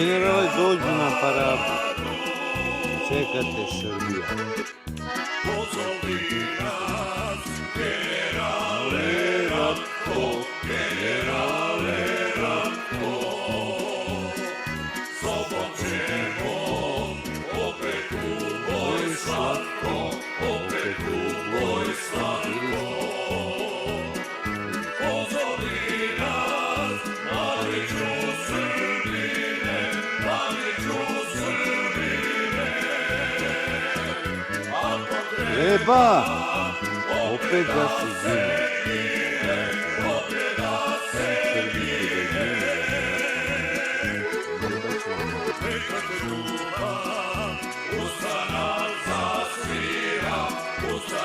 Generale, dođu na paradu. Čekate Srbija. Pozovi nas, generale Ratko, generale Ratko. Sobom ćemo opet u boj slatko, opet u boj slatko. Pozovi nas, maliću Srbine, maliću Srbine. Treba, opet da se zime.